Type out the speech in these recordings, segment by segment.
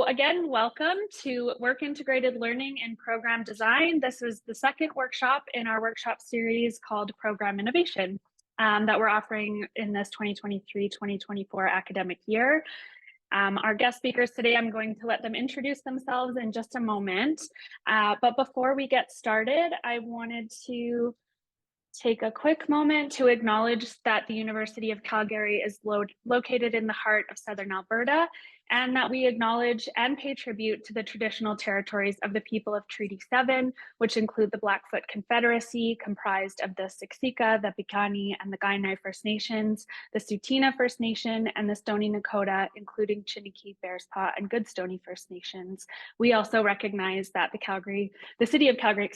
again, welcome to Work Integrated Learning and Program Design. This is the second workshop in our workshop series called Program Innovation that we're offering in this 2023-2024 academic year. Our guest speakers today, I'm going to let them introduce themselves in just a moment. But before we get started, I wanted to take a quick moment to acknowledge that the University of Calgary is located in the heart of Southern Alberta, and that we acknowledge and pay tribute to the traditional territories of the people of Treaty 7, which include the Blackfoot Confederacy, comprised of the Siksika, the Piikani, and the Kainai First Nations, the Tsuut'ina First Nation, and the Stoney Nakoda, including Chiniki, Bearspaw, and Goodstoney First Nations. We also recognize that the city of Calgary,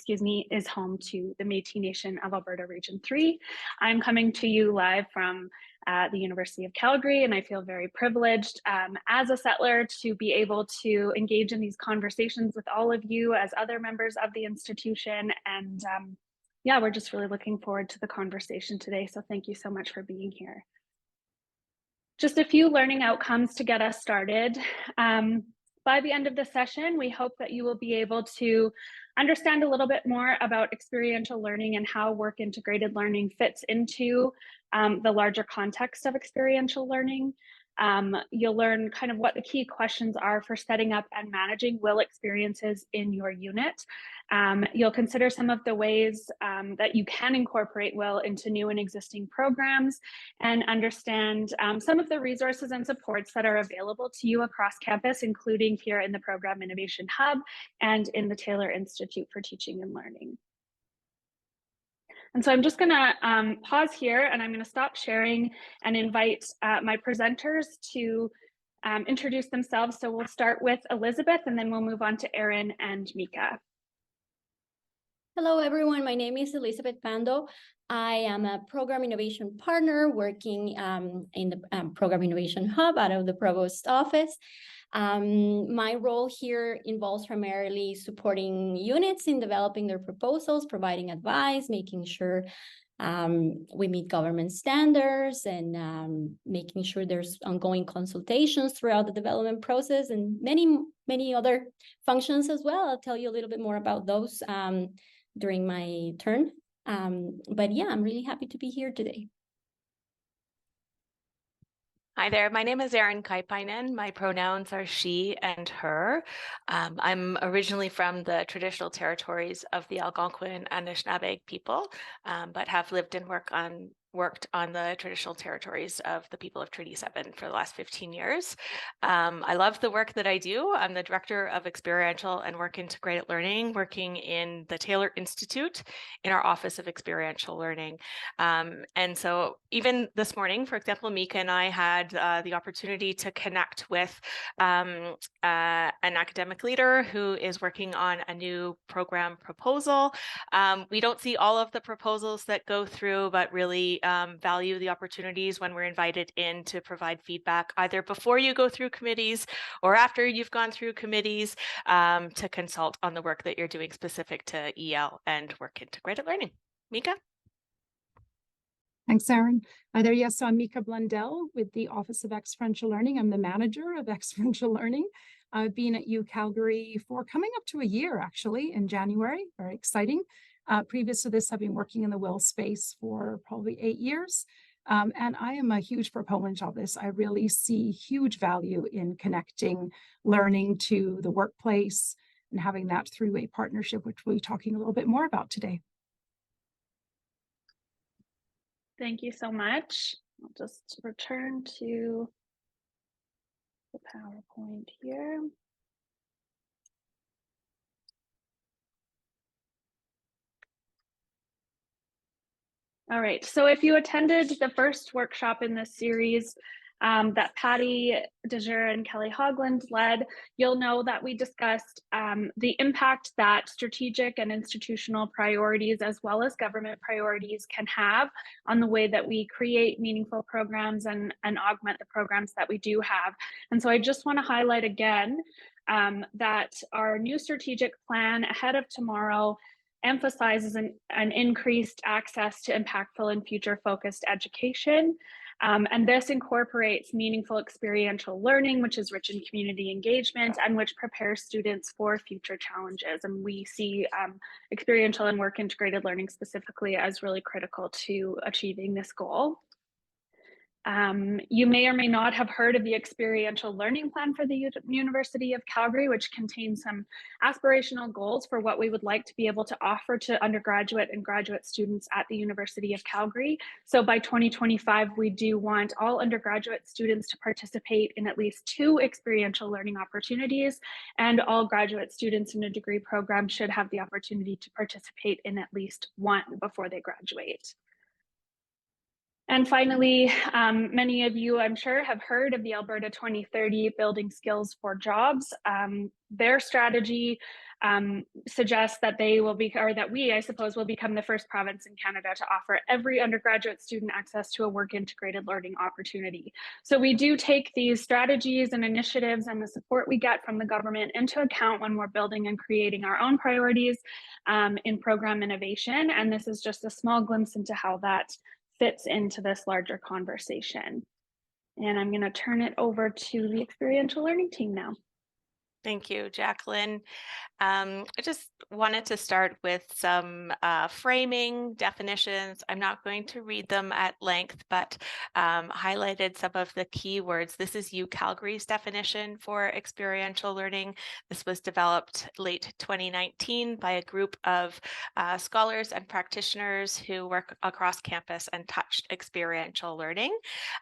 is home to the Métis Nation of Alberta Region 3. I'm coming to you live from the University of Calgary, and I feel very privileged as a settler to be able to engage in these conversations with all of you as other members of the institution. And yeah, we're just really looking forward to the conversation today. So thank you so much for being here. Just a few learning outcomes to get us started. By the end of the session, we hope that you will be able to understand a little bit more about experiential learning and how work integrated learning fits into the larger context of experiential learning. You'll learn kind of what the key questions are for setting up and managing WIL experiences in your unit. You'll consider some of the ways that you can incorporate WIL into new and existing programs, and understand some of the resources and supports that are available to you across campus, including here in the Program Innovation Hub and in the Taylor Institute for Teaching and Learning. And so I'm just going to pause here, and I'm going to stop sharing and invite my presenters to introduce themselves. So we'll start with Elizabeth, and then we'll move on to Erin and Mika. Hello, everyone. My name is Elizabeth Pando. I am a Program Innovation Partner working in the Program Innovation Hub out of the Provost Office. My role here involves primarily supporting units in developing their proposals, providing advice, making sure we meet government standards, and making sure there's ongoing consultations throughout the development process, and many other functions as well. I'll tell you a little bit more about those during my turn. But yeah, I'm really happy to be here today. Hi there, my name is Erin Kaipainen. My pronouns are she and her. I'm originally from the traditional territories of the Algonquin and Anishinaabe people, but have lived and worked on the traditional territories of the people of Treaty 7 for the last 15 years. I love the work that I do. I'm the Director of Experiential and Work Integrated Learning, working in the Taylor Institute in our Office of Experiential Learning. And so even this morning, for example, Mika and I had the opportunity to connect with an academic leader who is working on a new program proposal. We don't see all of the proposals that go through, but really value the opportunities when we're invited in to provide feedback, either before you go through committees or after you've gone through committees, to consult on the work that you're doing specific to EL and work integrated learning. Mika? Thanks, Erin. Yes, so I'm Mika Blundell with the Office of Experiential Learning. I'm the manager of Experiential Learning. I've been at UCalgary for coming up to a year, actually, in January. Very exciting. Previous to this, I've been working in the WIL space for probably 8 years. And I am a huge proponent of this. I really see huge value in connecting learning to the workplace and having that through a partnership, which we'll be talking a little bit more about today. Thank you so much. I'll just return to the PowerPoint here. All right, so if you attended the first workshop in this series that Patty DeJure and Kelly Hogland led, you'll know that we discussed the impact that strategic and institutional priorities, as well as government priorities, can have on the way that we create meaningful programs and augment the programs that we do have. And so I just want to highlight again that our new strategic plan ahead of tomorrow emphasizes an increased access to impactful and future-focused education. And this incorporates meaningful experiential learning, which is rich in community engagement and which prepares students for future challenges. And we see experiential and work integrated learning specifically as really critical to achieving this goal. You may or may not have heard of the Experiential Learning Plan for the University of Calgary, which contains some aspirational goals for what we would like to be able to offer to undergraduate and graduate students at the University of Calgary. So by 2025, we do want all undergraduate students to participate in at least 2 experiential learning opportunities, and all graduate students in a degree program should have the opportunity to participate in at least 1 before they graduate. And finally, many of you, I'm sure, have heard of the Alberta 2030 Building Skills for Jobs. Their strategy suggests that they will be, or that we, I suppose, will become the first province in Canada to offer every undergraduate student access to a work integrated learning opportunity. So we do take these strategies and initiatives and the support we get from the government into account when we're building and creating our own priorities in program innovation. And this is just a small glimpse into how that fits into this larger conversation. And I'm going to turn it over to the experiential learning team now. Thank you, Jaclyn. I just wanted to start with some framing definitions. I'm not going to read them at length, but highlighted some of the key words. This is UCalgary's definition for experiential learning. This was developed late 2019 by a group of scholars and practitioners who work across campus and touched experiential learning.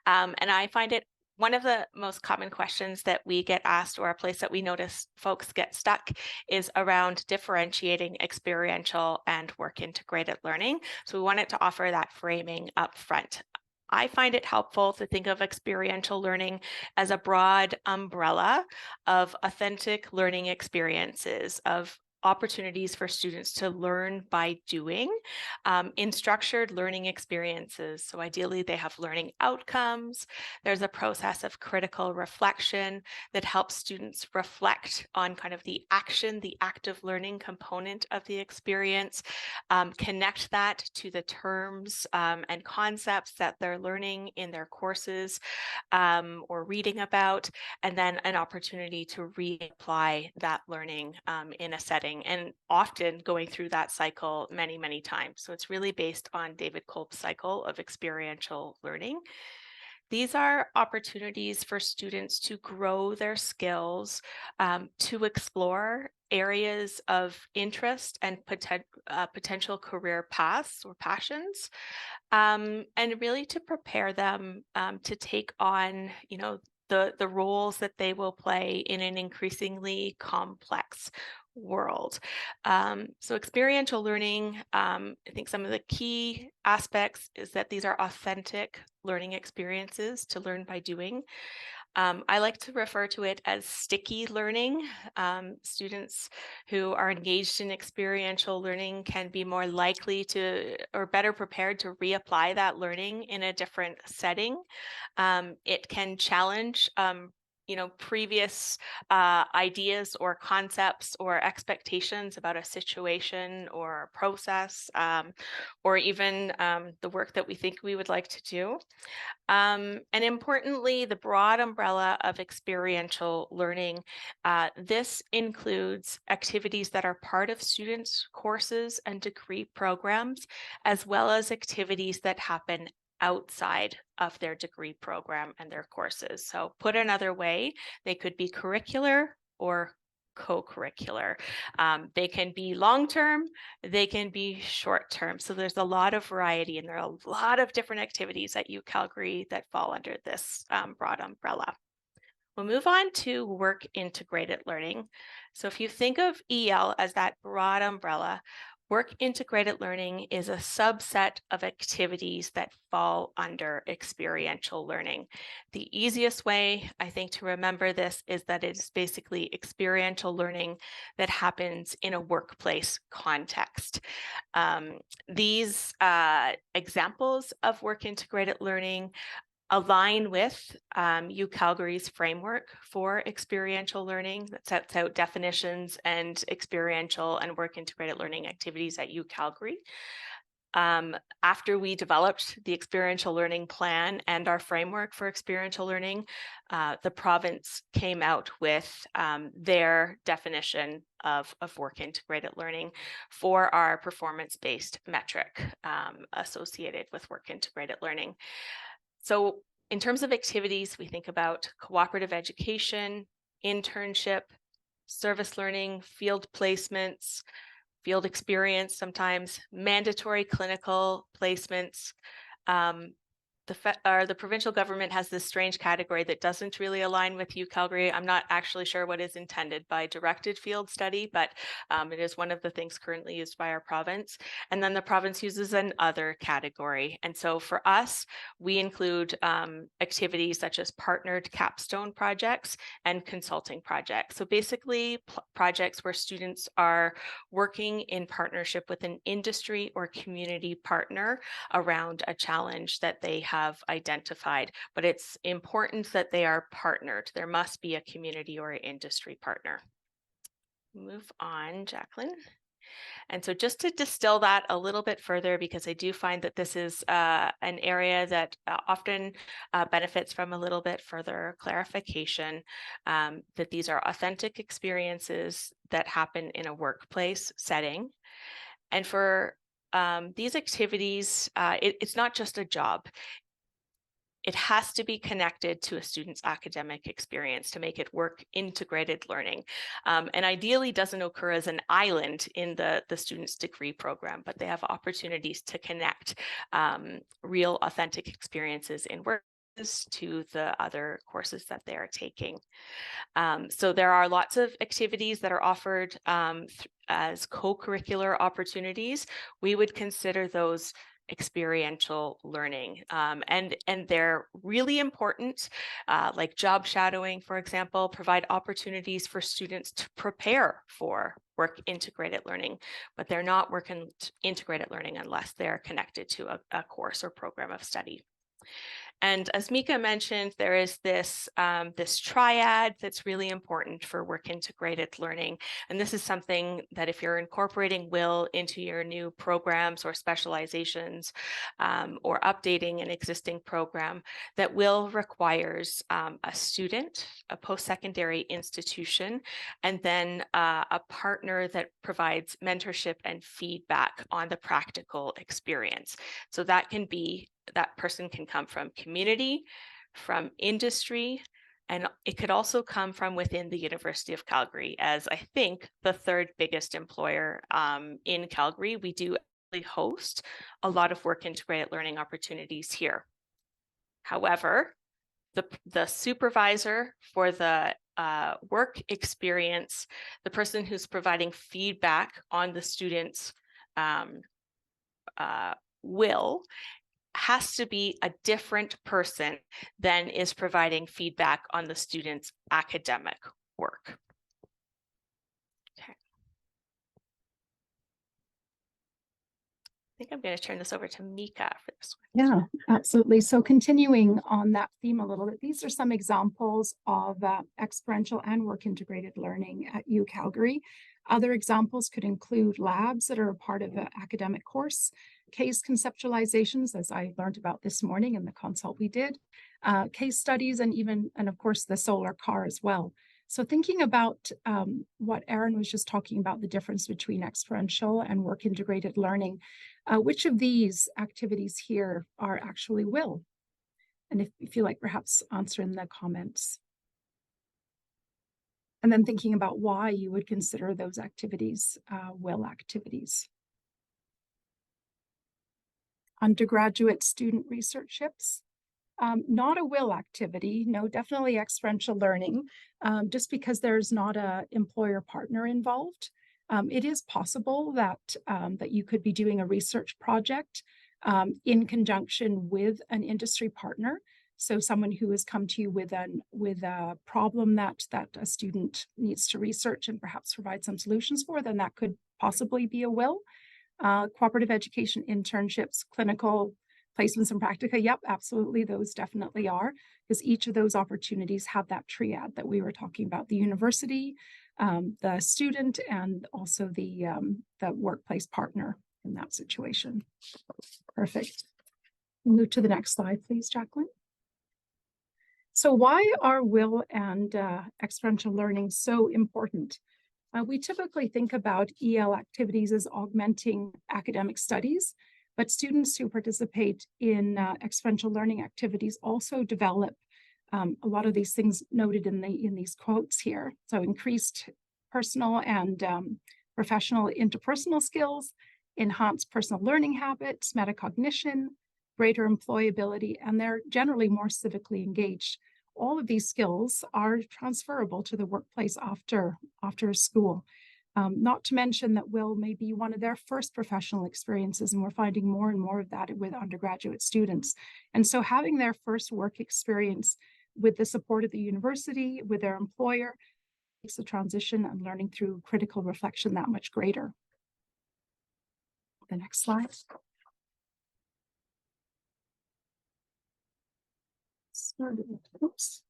And I find it one of the most common questions that we get asked, or a place that we notice folks get stuck, is around differentiating experiential and work integrated learning. So we wanted to offer that framing up front. I find it helpful to think of experiential learning as a broad umbrella of authentic learning experiences, of opportunities for students to learn by doing in structured learning experiences. So ideally they have learning outcomes. There's a process of critical reflection that helps students reflect on kind of the action, the active learning component of the experience, connect that to the terms and concepts that they're learning in their courses or reading about, and then an opportunity to reapply that learning in a setting, and often going through that cycle many, many times. So it's really based on David Kolb's cycle of experiential learning. These are opportunities for students to grow their skills, to explore areas of interest and potential career paths or passions, and really to prepare them to take on, the roles that they will play in an increasingly complex world. So experiential learning, I think some of the key aspects is that these are authentic learning experiences to learn by doing. I like to refer to it as sticky learning. Students who are engaged in experiential learning can be more likely to, or better prepared to reapply that learning in a different setting. It can challenge previous ideas or concepts or expectations about a situation or a process, or even the work that we think we would like to do. And importantly, the broad umbrella of experiential learning, this includes activities that are part of students' courses and degree programs, as well as activities that happen outside of their degree program and their courses. So put another way, they could be curricular or co-curricular. They can be long-term, they can be short-term. So there's a lot of variety, and there are a lot of different activities at UCalgary that fall under this broad umbrella. We'll move on to work integrated learning. So if you think of EL as that broad umbrella, work integrated learning is a subset of activities that fall under experiential learning. The easiest way, I think, to remember this is that it's basically experiential learning that happens in a workplace context. These examples of work integrated learning align with UCalgary's framework for experiential learning that sets out definitions and experiential and work integrated learning activities at UCalgary. After we developed the experiential learning plan and our framework for experiential learning, the province came out with their definition of work integrated learning for our performance-based metric associated with work integrated learning. So in terms of activities, we think about cooperative education, internship, service learning, field placements, field experience, sometimes mandatory clinical placements. The provincial government has this strange category that doesn't really align with UCalgary. I'm not actually sure what is intended by directed field study, but it is one of the things currently used by our province. And then the province uses an other category. And so for us, we include activities such as partnered capstone projects and consulting projects. So basically projects where students are working in partnership with an industry or community partner around a challenge that they have identified, but it's important that they are partnered. There must be a community or industry partner. Move on, Jaclyn. And so just to distill that a little bit further, because I do find that this is an area that often benefits from a little bit further clarification, that these are authentic experiences that happen in a workplace setting. And for these activities, it's not just a job. It has to be connected to a student's academic experience to make it work integrated learning. And ideally doesn't occur as an island in the student's degree program, but they have opportunities to connect real authentic experiences in work to the other courses that they are taking. So there are lots of activities that are offered as co-curricular opportunities. We would consider those experiential learning, and they're really important, like job shadowing, for example, provide opportunities for students to prepare for work integrated learning, but they're not work integrated learning unless they're connected to a course or program of study. And as Mika mentioned, there is this, this triad that's really important for work integrated learning. And this is something that if you're incorporating WIL into your new programs or specializations, or updating an existing program, that WIL requires a student, a post-secondary institution, and then a partner that provides mentorship and feedback on the practical experience. So that can be, that person can come from community, from industry, and it could also come from within the University of Calgary, as I think the third biggest employer in Calgary. We do host a lot of work integrated learning opportunities here. However, the supervisor for the work experience, the person who's providing feedback on the students' WIL, has to be a different person than is providing feedback on the student's academic work. Okay. I think I'm going to turn this over to Mika for this one. Yeah, absolutely. So continuing on that theme a little bit, these are some examples of experiential and work integrated learning at UCalgary. Other examples could include labs that are a part of an academic course, case conceptualizations, as I learned about this morning in the consult we did, case studies, and of course, the solar car as well. So thinking about what Erin was just talking about, the difference between experiential and work integrated learning, which of these activities here are actually WIL? And if you feel like perhaps answer in the comments. And then thinking about why you would consider those activities WIL activities. Undergraduate student researcherships, not a WIL activity, no, definitely experiential learning, just because there's not an employer partner involved. It is possible that, that you could be doing a research project in conjunction with an industry partner. So someone who has come to you with a problem that a student needs to research and perhaps provide some solutions for, then that could possibly be a WIL. Cooperative education internships, clinical placements and practica, yep, absolutely, those definitely are, because each of those opportunities have that triad that we were talking about, the university, the student, and also the workplace partner in that situation. Perfect. Move to the next slide, please, Jaclyn. So why are will and experiential learning so important? We typically think about EL activities as augmenting academic studies, but students who participate in experiential learning activities also develop a lot of these things noted in these quotes here. So increased personal and professional interpersonal skills, enhanced personal learning habits, metacognition, greater employability, and they're generally more civically engaged. All of these skills are transferable to the workplace after school. Not to mention that will may be one of their first professional experiences, and we're finding more and more of that with undergraduate students. And so having their first work experience with the support of the university, with their employer, makes the transition and learning through critical reflection that much greater. The next slide. Oops.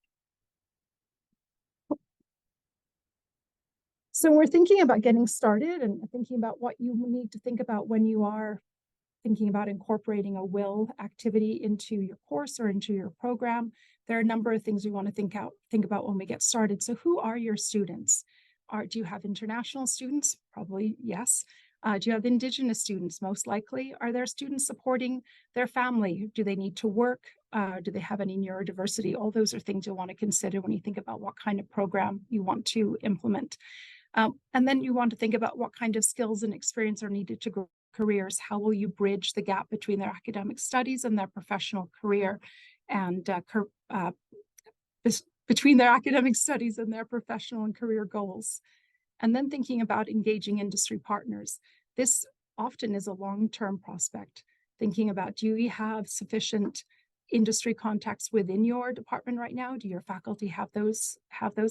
So we're thinking about getting started and thinking about what you need to think about when you are thinking about incorporating a will activity into your course or into your program. There are a number of things we want to think about when we get started. So who are your students? Do you have international students? Probably yes. Do you have Indigenous students? Most likely. Are there students supporting their family? Do they need to work? Do they have any neurodiversity? All those are things you'll want to consider when you think about what kind of program you want to implement. And then you want to think about what kind of skills and experience are needed to grow careers. How will you bridge the gap between their academic studies and their professional career, and between their academic studies and their professional and career goals? And then thinking about engaging industry partners. This often is a long-term prospect. Thinking about, do you have sufficient industry contacts within your department right now? Do your faculty have those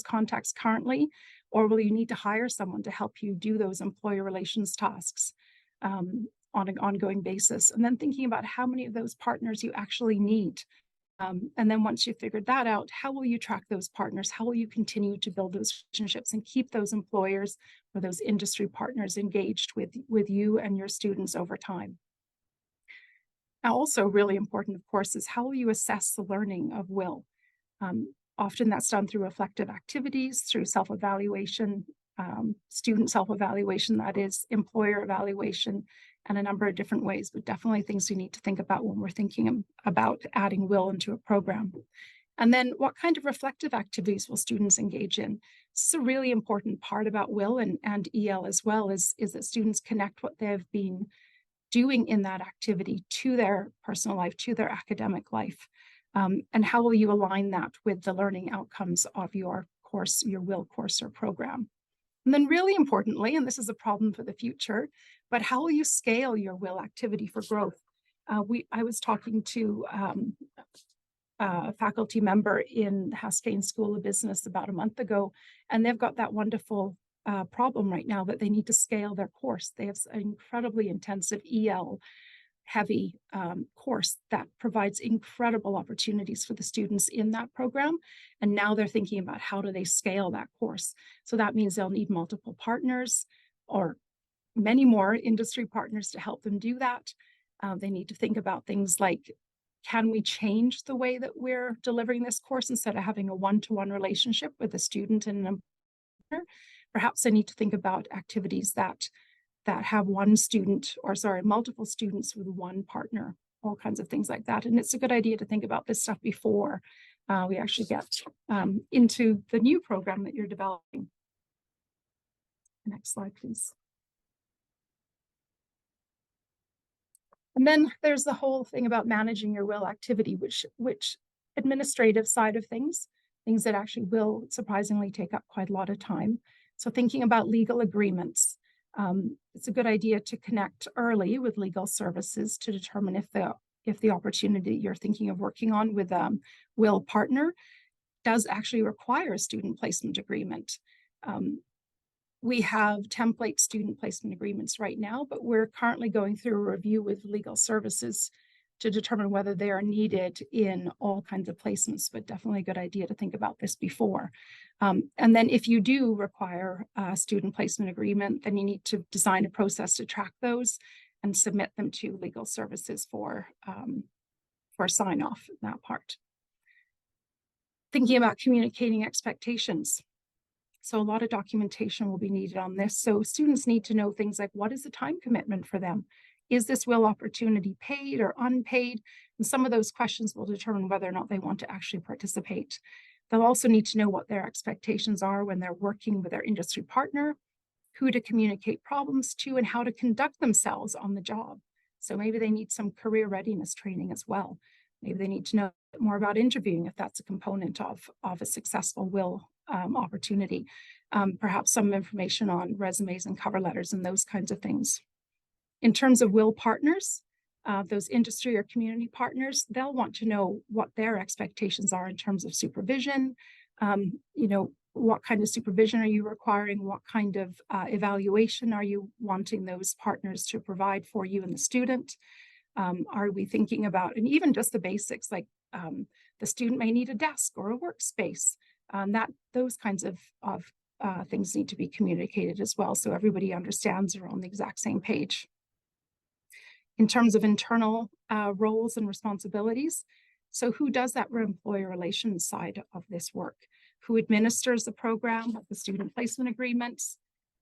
contacts currently? Or will you need to hire someone to help you do those employer relations tasks on an ongoing basis? And then thinking about how many of those partners you actually need. And then once you've figured that out, how will you track those partners? How will you continue to build those relationships and keep those employers or those industry partners engaged with you and your students over time? Now, also really important, of course, is how will you assess the learning of will? Often that's done through reflective activities, through self-evaluation, student self-evaluation, that is, employer evaluation, and a number of different ways, but definitely things we need to think about when we're thinking about adding will into a program. And then what kind of reflective activities will students engage in? This is a really important part about will and EL as well, is that students connect what they've been doing in that activity to their personal life, to their academic life. And how will you align that with the learning outcomes of your course, your will course or program? And then really importantly, and this is a problem for the future, but how will you scale your will activity for growth? I was talking to a faculty member in the Haskayne School of Business about a month ago, and they've got that wonderful problem right now that they need to scale their course. They have an incredibly intensive EL heavy course that provides incredible opportunities for the students in that program. And now they're thinking about how do they scale that course. So that means they'll need multiple partners or many more industry partners to help them do that. They need to think about things like, can we change the way that we're delivering this course instead of having a one-to-one relationship with a student and an employer? Perhaps I need to think about activities that have multiple students with one partner, all kinds of things like that. And it's a good idea to think about this stuff before we actually get into the new program that you're developing. Next slide, please. And then there's the whole thing about managing your will activity, which administrative side of things that actually will surprisingly take up quite a lot of time. So thinking about legal agreements. It's a good idea to connect early with legal services to determine if the opportunity you're thinking of working on with a will partner does actually require a student placement agreement. We have template student placement agreements right now, but we're currently going through a review with legal services to determine whether they are needed in all kinds of placements, but definitely a good idea to think about this before. And then if you do require a student placement agreement, then you need to design a process to track those and submit them to legal services for sign off in that part. Thinking about communicating expectations. So a lot of documentation will be needed on this. So students need to know things like, what is the time commitment for them? Is this will opportunity paid or unpaid? And some of those questions will determine whether or not they want to actually participate. They'll also need to know what their expectations are when they're working with their industry partner, who to communicate problems to, and how to conduct themselves on the job. So maybe they need some career readiness training as well. Maybe they need to know more about interviewing if that's a component of a successful will opportunity. Perhaps some information on resumes and cover letters and those kinds of things. In terms of will partners, those industry or community partners, they'll want to know what their expectations are in terms of supervision. What kind of supervision are you requiring? What kind of evaluation are you wanting those partners to provide for you and the student? Are we thinking about, and even just the basics, like the student may need a desk or a workspace, those kinds of things need to be communicated as well, so everybody understands they're on the exact same page. In terms of internal roles and responsibilities, so who does that employer relations side of this work? Who administers the program, the student placement agreements,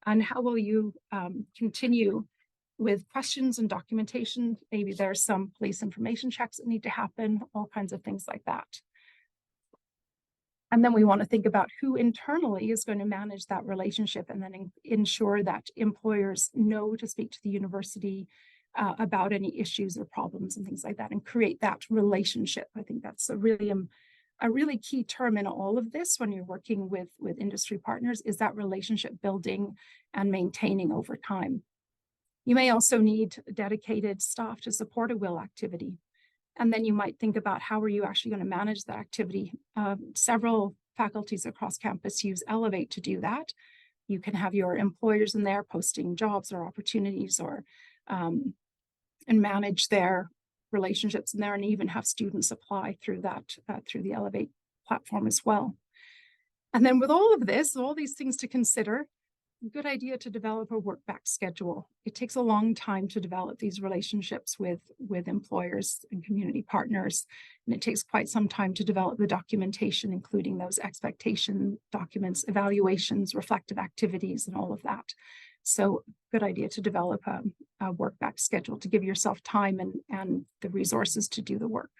and how will you continue with questions and documentation? Maybe there's some police information checks that need to happen, all kinds of things like that. And then we want to think about who internally is going to manage that relationship and then ensure that employers know to speak to the university about any issues or problems and things like that, and create that relationship. I think that's a really key term in all of this when you're working with industry partners, is that relationship building and maintaining over time. You may also need dedicated staff to support a will activity. And then you might think about, how are you actually going to manage that activity? Several faculties across campus use Elevate to do that. You can have your employers in there posting jobs or opportunities, or and manage their relationships in there, and even have students apply through that, through the Elevate platform as well. And then with all of this, all these things to consider, a good idea to develop a work back schedule. It takes a long time to develop these relationships with employers and community partners. And it takes quite some time to develop the documentation, including those expectation documents, evaluations, reflective activities, and all of that. So good idea to develop a work back schedule to give yourself time and the resources to do the work.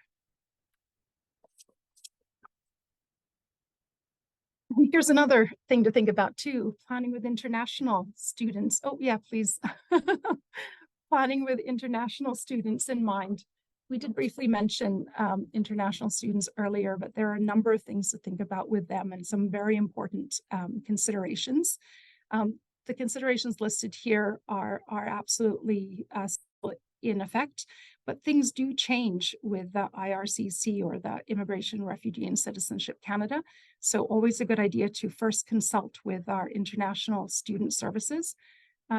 Here's another thing to think about too, planning with international students. Oh yeah, please. Planning with international students in mind. We did briefly mention international students earlier, but there are a number of things to think about with them, and some very important considerations. The considerations listed here are absolutely in effect, but things do change with the IRCC, or the Immigration, Refugee and Citizenship Canada. So always a good idea to first consult with our International Student Services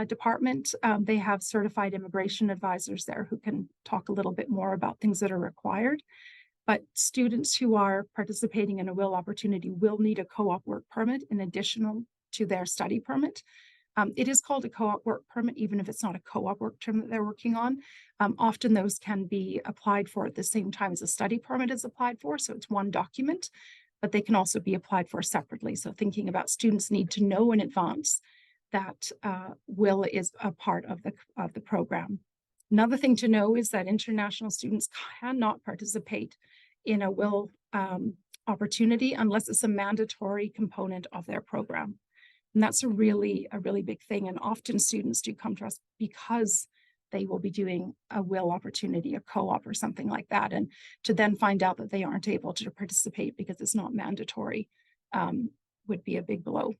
department. They have certified immigration advisors there who can talk a little bit more about things that are required. But students who are participating in a will opportunity will need a co-op work permit in addition to their study permit. It is called a co-op work permit, even if it's not a co-op work term that they're working on. Often those can be applied for at the same time as a study permit is applied for, so it's one document, but they can also be applied for separately. So thinking about, students need to know in advance that will is a part of the program. Another thing to know is that international students cannot participate in a will opportunity unless it's a mandatory component of their program. And that's a really big thing. And often students do come to us because they will be doing a will opportunity, a co-op or something like that. And to then find out that they aren't able to participate because it's not mandatory would be a big blow.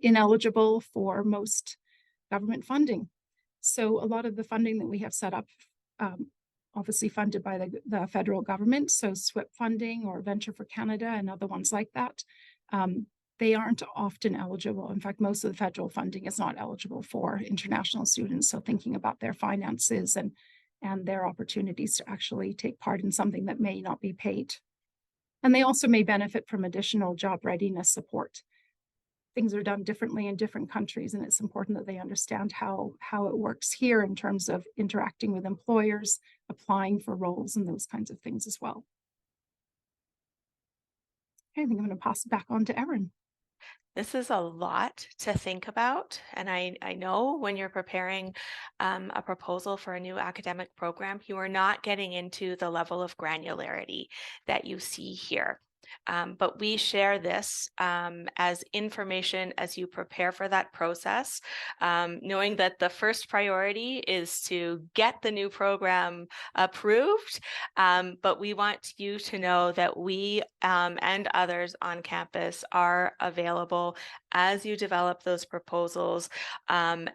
Ineligible for most government funding. So a lot of the funding that we have set up, obviously funded by the federal government, so SWIP funding or Venture for Canada and other ones like that, they aren't often eligible. In fact, most of the federal funding is not eligible for international students. So thinking about their finances and their opportunities to actually take part in something that may not be paid. And they also may benefit from additional job readiness support. things are done differently in different countries, and it's important that they understand how it works here in terms of interacting with employers, applying for roles, and those kinds of things as well. Okay, I think I'm going to pass it back on to Erin. This is a lot to think about, and I know when you're preparing a proposal for a new academic program, you are not getting into the level of granularity that you see here. But we share this as information as you prepare for that process, knowing that the first priority is to get the new program approved, but we want you to know that we and others on campus are available as you develop those proposals. And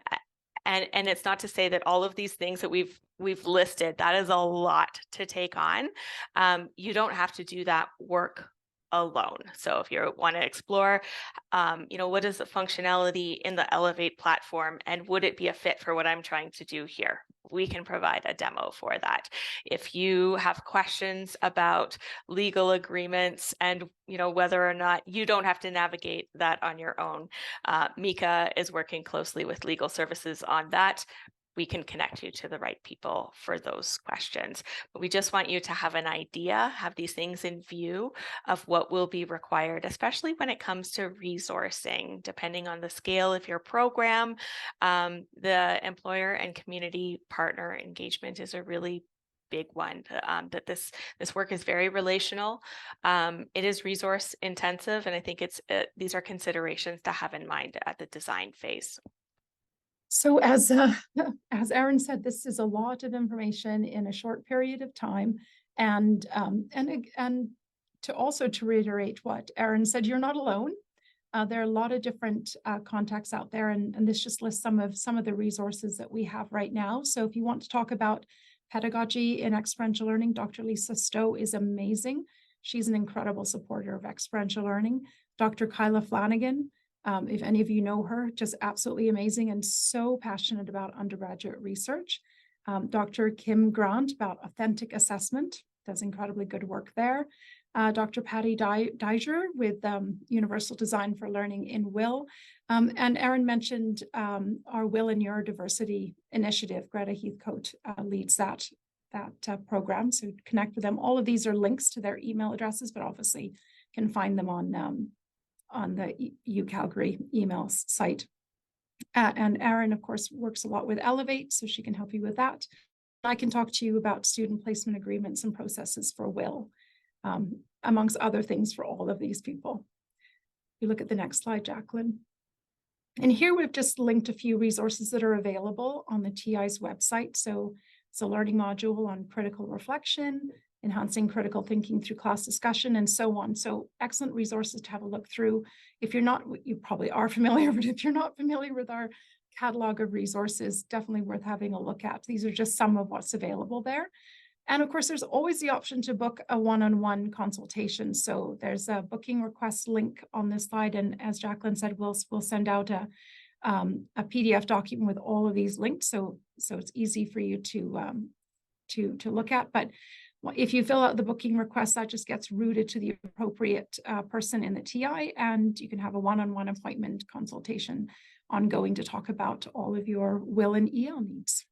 it's not to say that all of these things that we've listed, that is a lot to take on. You don't have to do that work alone. So if you want to explore, what is the functionality in the Elevate platform, and would it be a fit for what I'm trying to do here? We can provide a demo for that. If you have questions about legal agreements and whether or not, you don't have to navigate that on your own. Mika is working closely with legal services on that. We can connect you to the right people for those questions. But we just want you to have an idea, have these things in view of what will be required, especially when it comes to resourcing, depending on the scale of your program. The employer and community partner engagement is a really big one, that this work is very relational. It is resource intensive, and I think these are considerations to have in mind at the design phase. So as Erin said, this is a lot of information in a short period of time, and to reiterate what Erin said, you're not alone. There are a lot of different contacts out there, and this just lists some of the resources that we have right now. So if you want to talk about pedagogy in experiential learning, Dr. Lisa Stowe is amazing. She's an incredible supporter of experiential learning. Dr. Kyla Flanagan, if any of you know her, just absolutely amazing and so passionate about undergraduate research. Dr. Kim Grant about authentic assessment, does incredibly good work there. Dr. Patty Dyger with Universal Design for Learning in WIL. And Erin mentioned our WIL and Neurodiversity initiative. Greta Heathcote leads that program, so connect with them. All of these are links to their email addresses, but obviously can find them on the UCalgary email site. And Erin, of course, works a lot with Elevate, so she can help you with that. I can talk to you about student placement agreements and processes for WIL, amongst other things for all of these people. You look at the next slide, Jaclyn. And here we've just linked a few resources that are available on the TI's website. So it's a learning module on critical reflection, enhancing critical thinking through class discussion, and so on. So excellent resources to have a look through. If you're not, you probably are familiar, but if you're not familiar with our catalog of resources, definitely worth having a look at. These are just some of what's available there. And of course, there's always the option to book a one-on-one consultation. So there's a booking request link on this slide. And as Jaclyn said, we'll send out a PDF document with all of these links. So it's easy for you to look at. But if you fill out the booking request, that just gets routed to the appropriate person in the TI, and you can have a one-on-one appointment consultation ongoing to talk about all of your WIL and EL needs.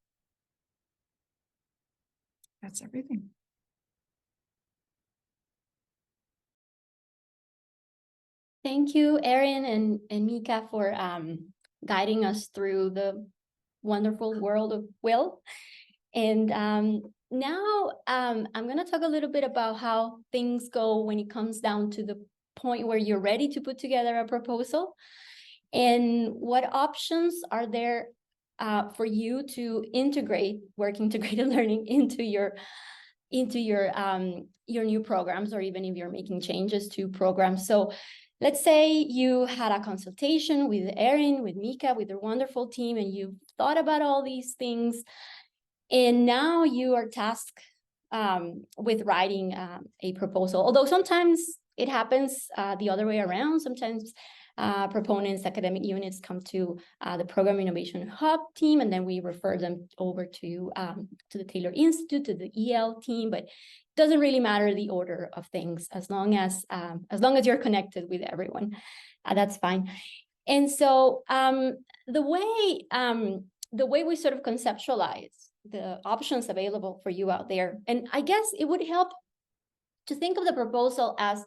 That's everything. Thank you, Erin and Mika, for guiding us through the wonderful world of WIL. And now I'm going to talk a little bit about how things go when it comes down to the point where you're ready to put together a proposal, and what options are there for you to integrate integrated learning into your new programs, or even if you're making changes to programs. So let's say you had a consultation with Erin, with Mika, with their wonderful team, and you've thought about all these things. And now you are tasked with writing a proposal. Although sometimes it happens the other way around. Sometimes proponents, academic units come to the Program Innovation Hub team, and then we refer them over to the Taylor Institute, to the EL team. But it doesn't really matter the order of things, as long as you're connected with everyone. That's fine. And so the way we sort of conceptualize the options available for you out there, and I guess it would help to think of the proposal as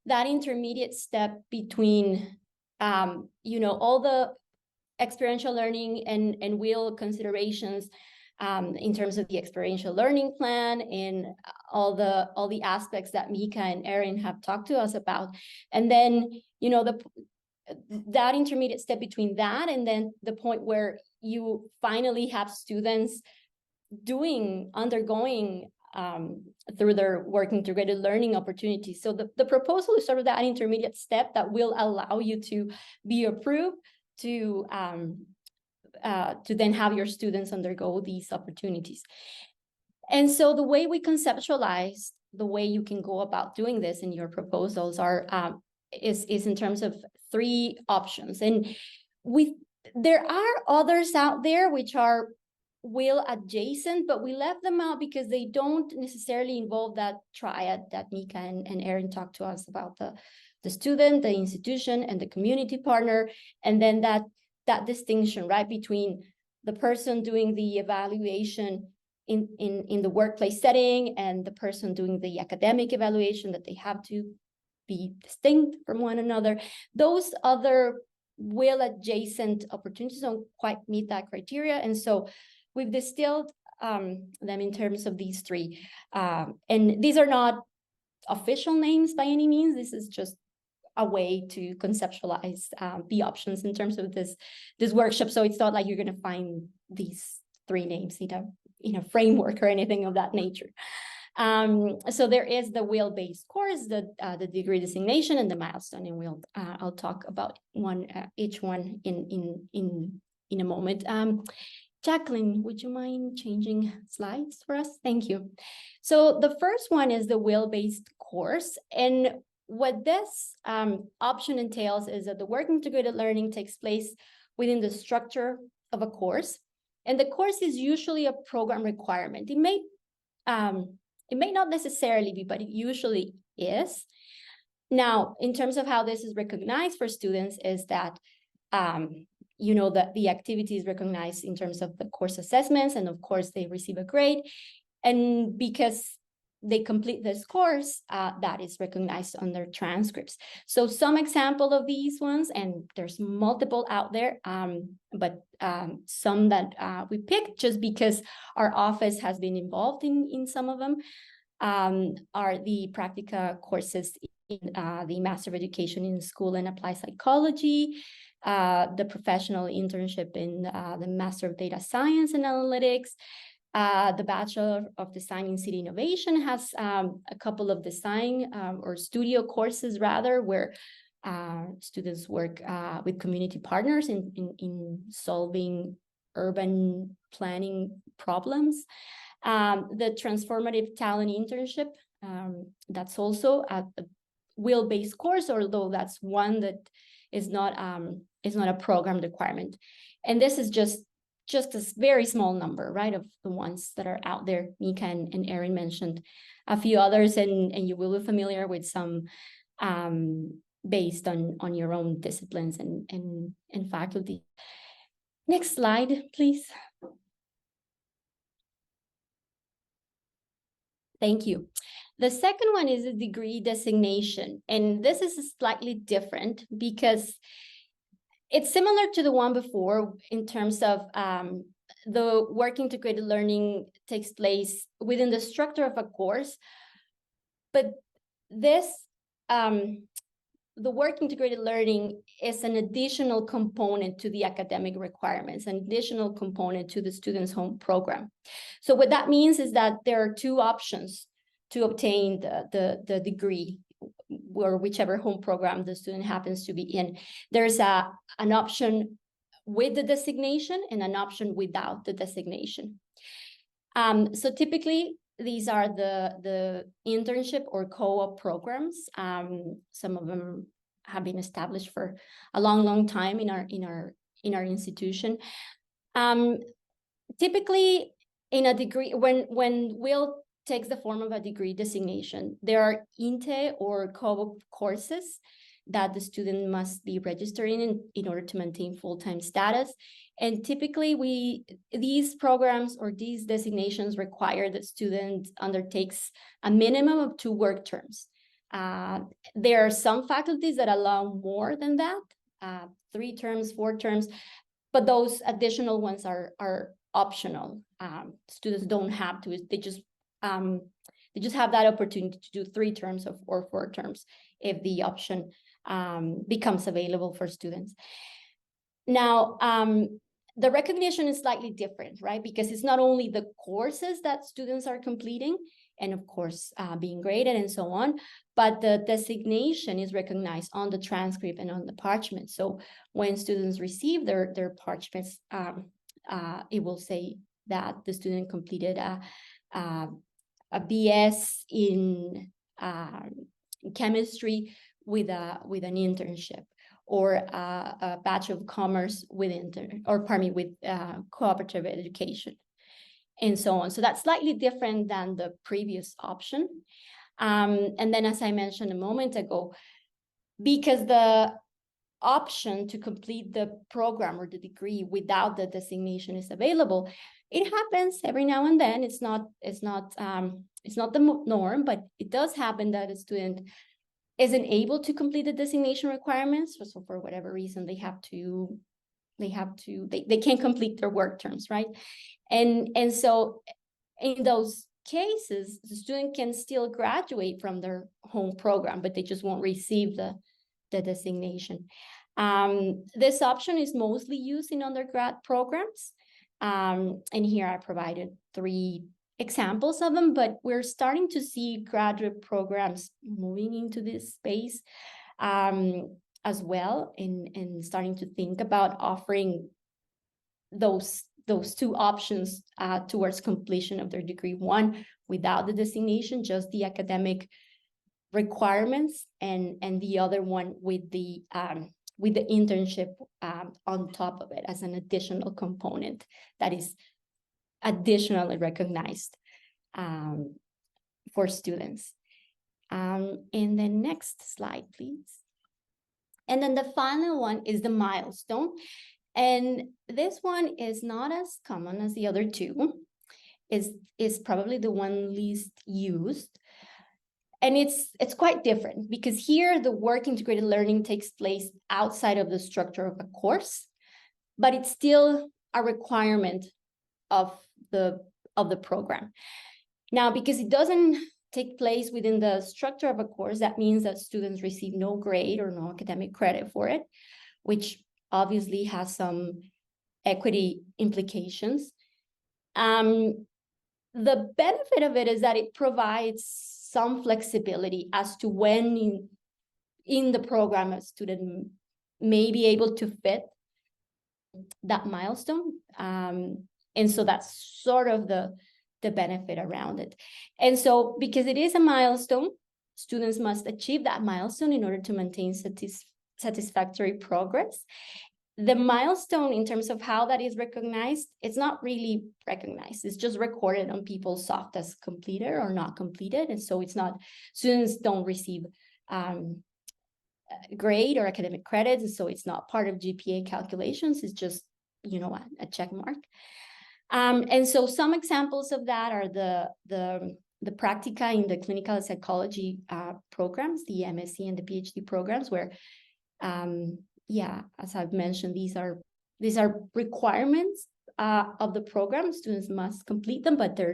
that intermediate step between, all the experiential learning and wheel considerations in terms of the experiential learning plan and all the aspects that Mika and Erin have talked to us about. And then, that intermediate step between that and then the point where you finally have students undergoing through their work integrated learning opportunities. So the proposal is sort of that intermediate step that will allow you to be approved to then have your students undergo these opportunities. And so the way we conceptualize the way you can go about doing this in your proposals is in terms of 3 options. And there are others out there which are wheel adjacent, but we left them out because they don't necessarily involve that triad that Mika and Erin talked to us about, the student, the institution, and the community partner, and then that distinction, right, between the person doing the evaluation in the workplace setting and the person doing the academic evaluation, that they have to be distinct from one another. Those other wheel adjacent opportunities don't quite meet that criteria, and so we've distilled them in terms of these 3. And these are not official names by any means. This is just a way to conceptualize the options in terms of this workshop. So it's not like you're going to find these 3 names in a framework or anything of that nature. So there is the wheel-based course, the degree designation, and the milestone, and I'll talk about each one in a moment. Jaclyn, would you mind changing slides for us? Thank you. So the first one is the wheel-based course. And what this option entails is that the work integrated learning takes place within the structure of a course. And the course is usually a program requirement. It may not necessarily be, but it usually is. Now, in terms of how this is recognized for students is that that the activity is recognized in terms of the course assessments, and of course they receive a grade. And because they complete this course, that is recognized on their transcripts. So some example of these ones, and there's multiple out there, but some that we picked just because our office has been involved in some of them, are the practica courses in the Master of Education in School and Applied Psychology, the professional internship in the Master of Data Science and Analytics. The Bachelor of Design in City Innovation has a couple of design or studio courses rather, where students work with community partners in solving urban planning problems. The Transformative Talent Internship, that's also a wheel-based course, although that's one that is not a program requirement. And this is just a very small number, right, of the ones that are out there. Mika and Erin mentioned a few others, and you will be familiar with some based on your own disciplines and faculty. Next slide, please. Thank you. The second one is a degree designation, and this is slightly different because it's similar to the one before in terms of the work integrated learning takes place within the structure of a course, but this, the work integrated learning is an additional component to the academic requirements, an additional component to the student's home program. So what that means is that there are 2 options to obtain the degree, or whichever home program the student happens to be in. There's an option with the designation and an option without the designation. So typically, these are the internship or co-op programs. Some of them have been established for a long time in our institution. Typically, in a degree, when Will takes the form of a degree designation, there are INTE or co-op courses that the student must be registered in order to maintain full-time status. And typically these programs or these designations require that student undertakes a minimum of 2 work terms. There are some faculties that allow more than that, 3 terms, 4 terms, but those additional ones are optional. Students don't have to, they just have that opportunity to do 3 terms or 4 terms if the option becomes available for students. Now, the recognition is slightly different, right? Because it's not only the courses that students are completing and of course being graded and so on, but the designation is recognized on the transcript and on the parchment. So when students receive their parchments, it will say that the student completed a BS in chemistry with an internship, or a Bachelor of Commerce with cooperative education, and so on. So that's slightly different than the previous option. And then, as I mentioned a moment ago, because the option to complete the program or the degree without the designation is available, it happens every now and then. It's not the norm, but it does happen that a student isn't able to complete the designation requirements. So for whatever reason, they can't complete their work terms, right? And so in those cases, the student can still graduate from their home program, but they just won't receive the designation. This option is mostly used in undergrad programs. And here I provided 3 examples of them, but we're starting to see graduate programs moving into this space as well, and starting to think about offering those 2 options towards completion of their degree, one without the designation, just the academic requirements, and the other one with the internship on top of it as an additional component that is additionally recognized for students. And then next slide, please. And then the final one is the milestone. And this one is not as common as the other 2. Is probably the one least used. And it's quite different, because here the work integrated learning takes place outside of the structure of a course, but it's still a requirement of the program. Now, because it doesn't take place within the structure of a course, that means that students receive no grade or no academic credit for it, which obviously has some equity implications. The benefit of it is that it provides some flexibility as to when in the program a student may be able to fit that milestone. And so that's sort of the benefit around it. And so because it is a milestone, students must achieve that milestone in order to maintain satisfactory progress. The milestone, in terms of how that is recognized, it's not really recognized. It's just recorded on people's soft as completed or not completed. And so it's not, students don't receive grade or academic credits. And so it's not part of GPA calculations. It's just, a check mark. And so some examples of that are the practica in the clinical psychology programs, the MSc and the PhD programs, where as I've mentioned, these are requirements of the program. Students must complete them, but there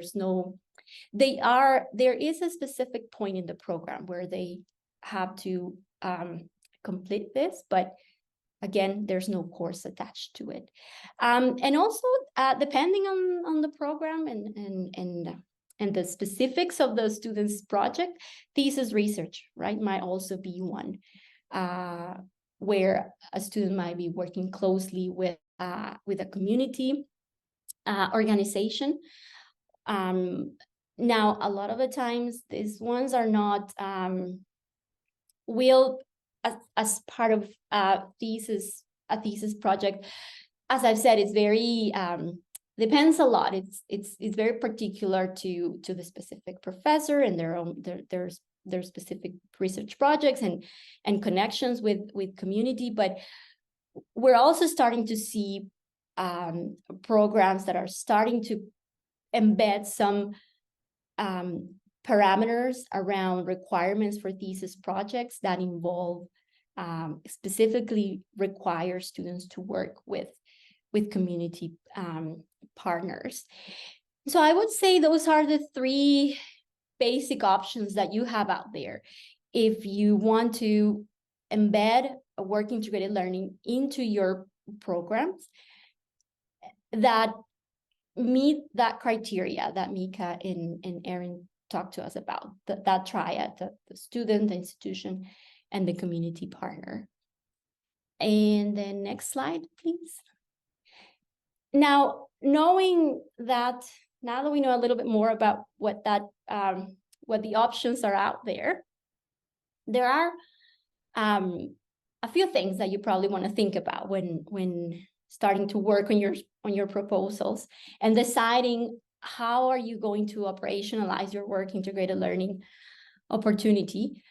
is a specific point in the program where they have to complete this, but again, there's no course attached to it. And also, depending on the program and the specifics of the student's project, thesis research, right, might also be one. Where a student might be working closely with a community organization. Now, a lot of the times, these ones are not as part of a thesis project. As I've said, it's very depends a lot. It's very particular to the specific professor and their their specific research projects and connections with community, but we're also starting to see programs that are starting to embed some parameters around requirements for thesis projects that involve specifically require students to work with community partners. So I would say those are the three basic options that you have out there. If you want to embed a work integrated learning into your programs that meet that criteria that Mika and Erin talked to us about, that triad, the student, the institution, and the community partner. And then next slide, please. Now, knowing that, now that we know a little bit more about what the options are out there, there are a few things that you probably want to think about when starting to work on your proposals and deciding how are you going to operationalize your work integrated learning opportunity.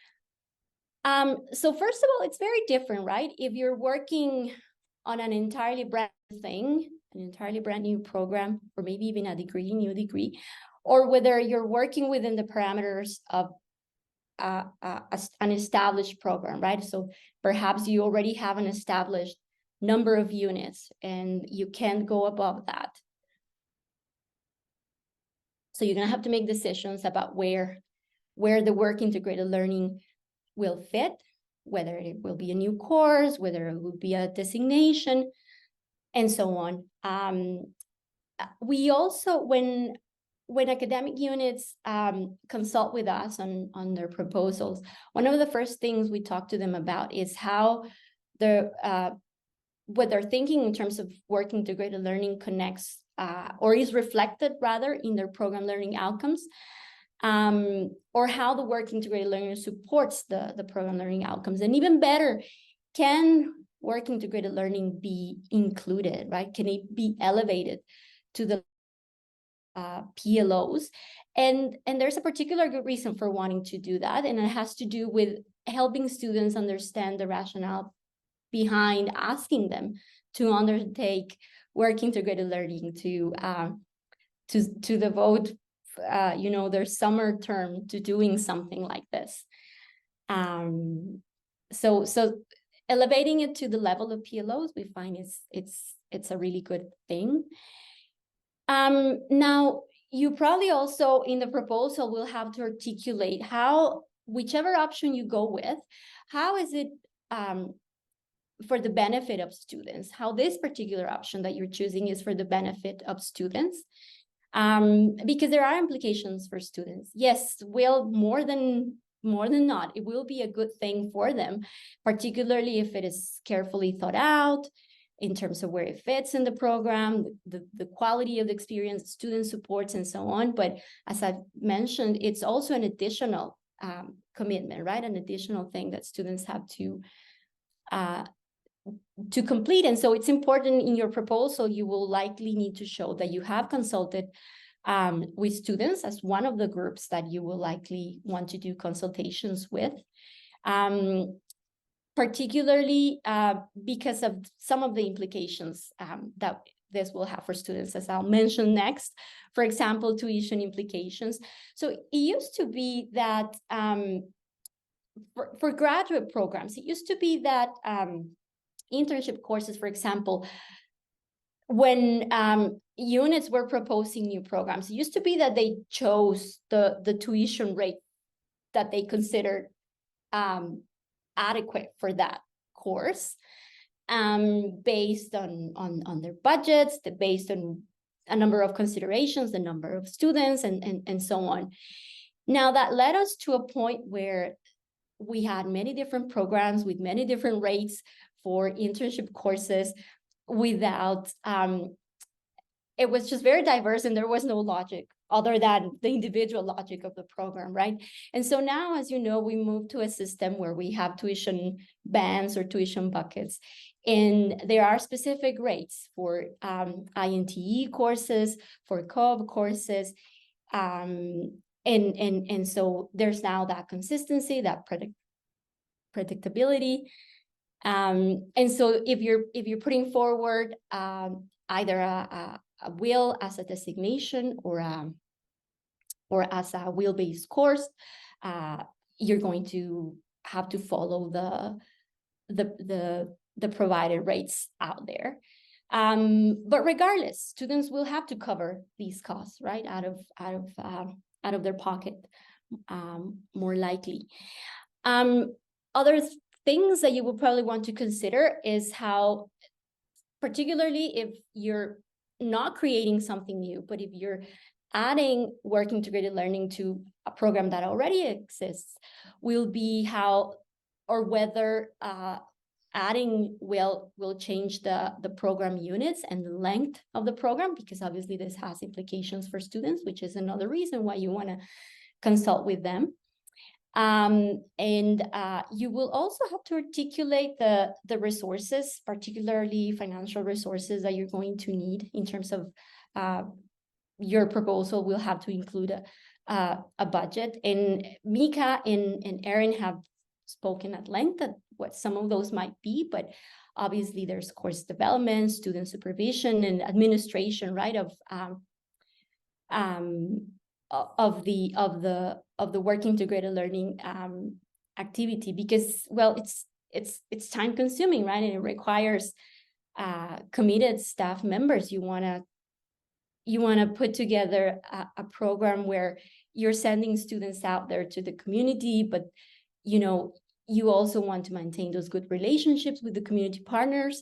So first of all, it's very different, right? If you're working on an entirely brand new thing, an entirely brand new program, or maybe even a new degree, or whether you're working within the parameters of an established program, right? So perhaps you already have an established number of units and you can't go above that. So you're gonna have to make decisions about where the work integrated learning will fit, whether it will be a new course, whether it will be a designation, and so on. We also, when academic units consult with us on their proposals, one of the first things we talk to them about is how what they're thinking in terms of work integrated learning connects or is reflected rather in their program learning outcomes, or how the work integrated learning supports the program learning outcomes. And even better, can work integrated learning be included, right? Can it be elevated to the PLOs? And there's a particular good reason for wanting to do that, and it has to do with helping students understand the rationale behind asking them to undertake work integrated learning, to devote their summer term to doing something like this. So elevating it to the level of PLOs, we find it's a really good thing. Now, you probably also in the proposal will have to articulate how, whichever option you go with, how is it for the benefit of students, how this particular option that you're choosing is for the benefit of students. Because there are implications for students. Yes, more than not, it will be a good thing for them, particularly if it is carefully thought out in terms of where it fits in the program, the quality of the experience, student supports, and so on. But as I've mentioned, it's also an additional commitment, right? An additional thing that students have to complete. And so it's important in your proposal, you will likely need to show that you have consulted with students as one of the groups that you will likely want to do consultations with, particularly because of some of the implications that this will have for students, as I'll mention next. For example, tuition implications. So it used to be that for graduate programs, it used to be that internship courses, for example, when units were proposing new programs, it used to be that they chose the tuition rate that they considered adequate for that course, based on their budgets, based on a number of considerations, the number of students, and so on. Now that led us to a point where we had many different programs with many different rates for internship courses without, it was just very diverse and there was no logic other than the individual logic of the program, right? And so now, as you know, we moved to a system where we have tuition bands or tuition buckets, and there are specific rates for INTE courses, for COV courses, And so there's now that consistency, that predictability. And so if you're putting forward either a will as a designation or as a will-based course, you're going to have to follow the provided rates out there. But regardless, students will have to cover these costs, right, out of their pocket, more likely. Other things that you will probably want to consider is how, particularly if you're not creating something new, but if you're adding work integrated learning to a program that already exists, will be how or whether adding will change the program units and the length of the program, because obviously this has implications for students, which is another reason why you want to consult with them. And you will also have to articulate the resources, particularly financial resources, that you're going to need in terms of your proposal will have to include a budget. And Mika and Erin have spoken at length at what some of those might be, but obviously there's course development, student supervision, and administration, right, of the work integrated learning activity, because, well, it's time consuming, right, and it requires committed staff members. You want to put together a program where you're sending students out there to the community, but you also want to maintain those good relationships with the community partners.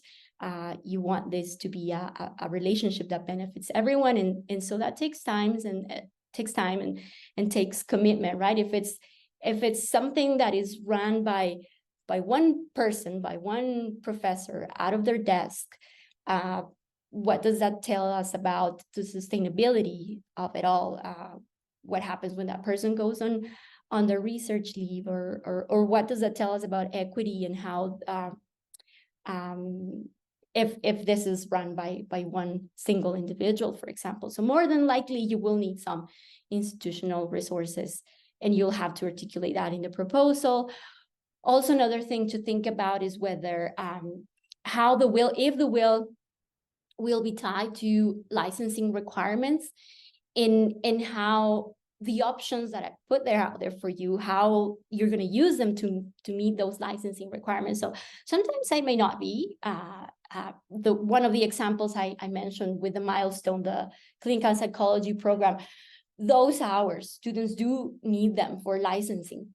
You want this to be a relationship that benefits everyone, and so that takes time and takes commitment, right? If it's something that is run by one person, by one professor out of their desk, what does that tell us about the sustainability of it all? What happens when that person goes on their research leave, or what does that tell us about equity and how if this is run by one single individual, for example? So more than likely you will need some institutional resources, and you'll have to articulate that in the proposal. Also, another thing to think about is whether if the will be tied to licensing requirements, in how the options that I put out there for you, how you're going to use them to meet those licensing requirements. So sometimes I may not be. One of the examples I mentioned with the milestone, the clinical psychology program, those hours, students do need them for licensing.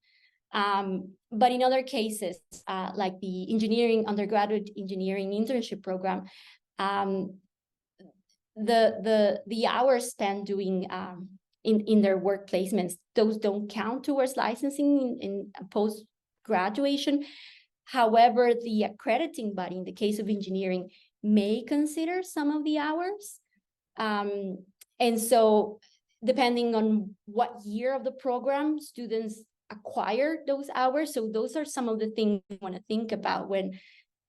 But in other cases, like the undergraduate engineering internship program, the hours spent doing in their work placements, those don't count towards licensing in post-graduation. However, the accrediting body, in the case of engineering, may consider some of the hours. And so depending on what year of the program students acquire those hours, so those are some of the things you want to think about when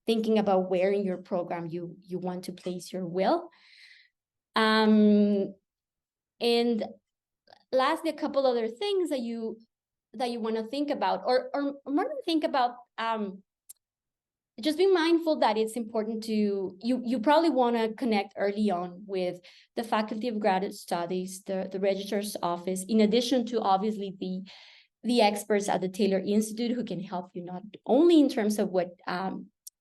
thinking about where in your program you want to place your will. And lastly, a couple other things that you want to think about, or more than think about, just be mindful that it's important to, you probably want to connect early on with the Faculty of Graduate Studies, the Registrar's Office, in addition to obviously the experts at the Taylor Institute, who can help you not only in terms of what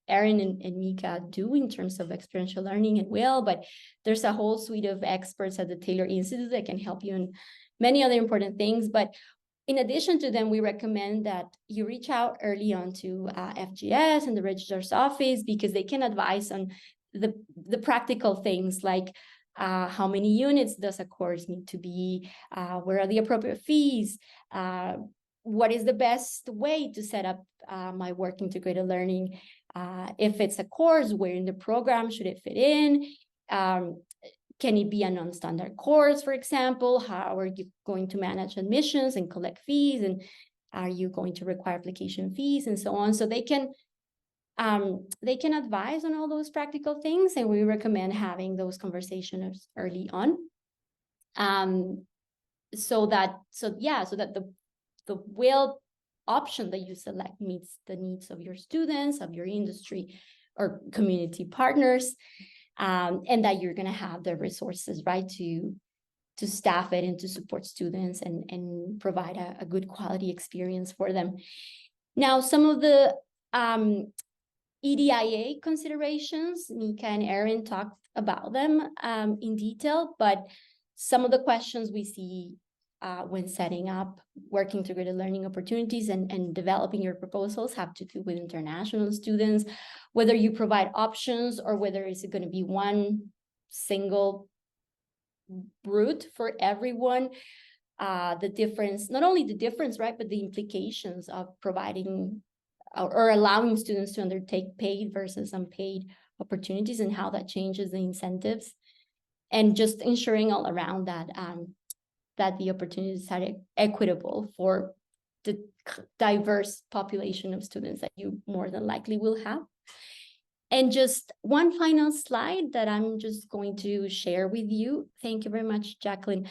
Erin and Mika do in terms of experiential learning and will, but there's a whole suite of experts at the Taylor Institute that can help you in many other important things. But in addition to them, we recommend that you reach out early on to FGS and the Registrar's Office, because they can advise on the practical things like how many units does a course need to be, where are the appropriate fees, what is the best way to set up my work integrated learning. If it's a course, where in the program should it fit in? Can it be a non-standard course, for example? How are you going to manage admissions and collect fees? And are you going to require application fees and so on? So they can advise on all those practical things, and we recommend having those conversations early on. so that the will option that you select meets the needs of your students, of your industry or community partners, and that you're going to have the resources, right, to staff it and to support students and provide a good quality experience for them. Now, some of the EDIA considerations, Mika and Erin talked about them in detail, but some of the questions we see when setting up working integrated learning opportunities and developing your proposals have to do with international students, whether you provide options or whether it's going to be one single route for everyone. The difference, not only the difference, right, but the implications of providing or allowing students to undertake paid versus unpaid opportunities and how that changes the incentives, and just ensuring all around that that the opportunities are equitable for the diverse population of students that you more than likely will have. And just one final slide that I'm just going to share with you. Thank you very much, Jaclyn.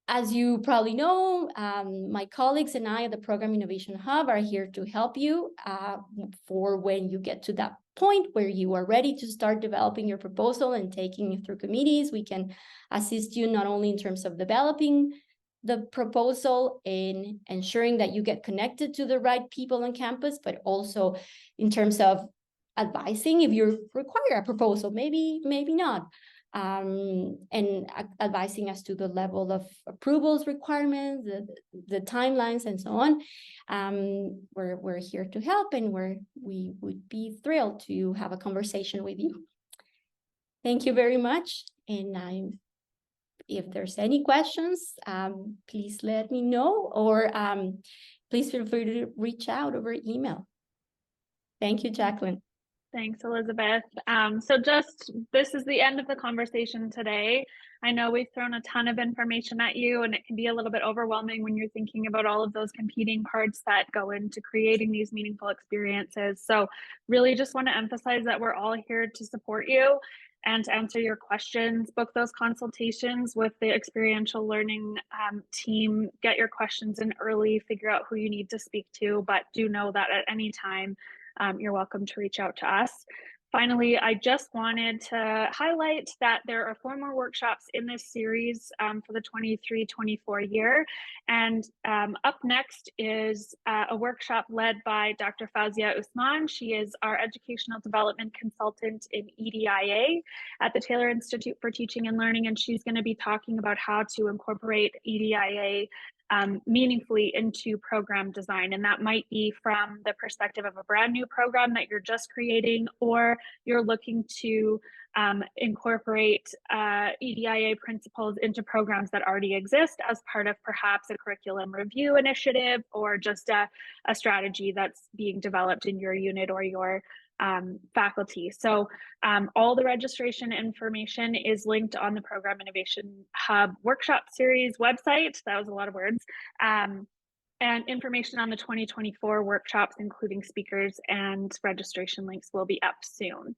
As you probably know, my colleagues and I at the Program Innovation Hub are here to help you for when you get to that point where you are ready to start developing your proposal and taking it through committees. We can assist you not only in terms of developing the proposal, in ensuring that you get connected to the right people on campus, but also in terms of advising if you require a proposal, maybe not. And advising as to the level of approvals requirements, the timelines, and so on. We're here to help, and we would be thrilled to have a conversation with you. Thank you very much. And if there's any questions, please let me know, or please feel free to reach out over email. Thank you, Jaclyn. Thanks, Elizabeth. So this is the end of the conversation today. I know we've thrown a ton of information at you, and it can be a little bit overwhelming when you're thinking about all of those competing parts that go into creating these meaningful experiences. So really just want to emphasize that we're all here to support you and to answer your questions. Book those consultations with the experiential learning team. Get your questions in early, figure out who you need to speak to, but do know that at any time, you're welcome to reach out to us. Finally, I just wanted to highlight that there are 4 more workshops in this series for the 23-24 year. And up next is a workshop led by Dr. Fawzia Usman. She is our Educational Development Consultant in EDIA at the Taylor Institute for Teaching and Learning, and she's going to be talking about how to incorporate EDIA meaningfully into program design. And that might be from the perspective of a brand new program that you're just creating, or you're looking to incorporate EDIA principles into programs that already exist as part of perhaps a curriculum review initiative, or just a strategy that's being developed in your unit or your faculty. So all the registration information is linked on the Program Innovation Hub workshop series website. That was a lot of words. And information on the 2024 workshops, including speakers and registration links, will be up soon.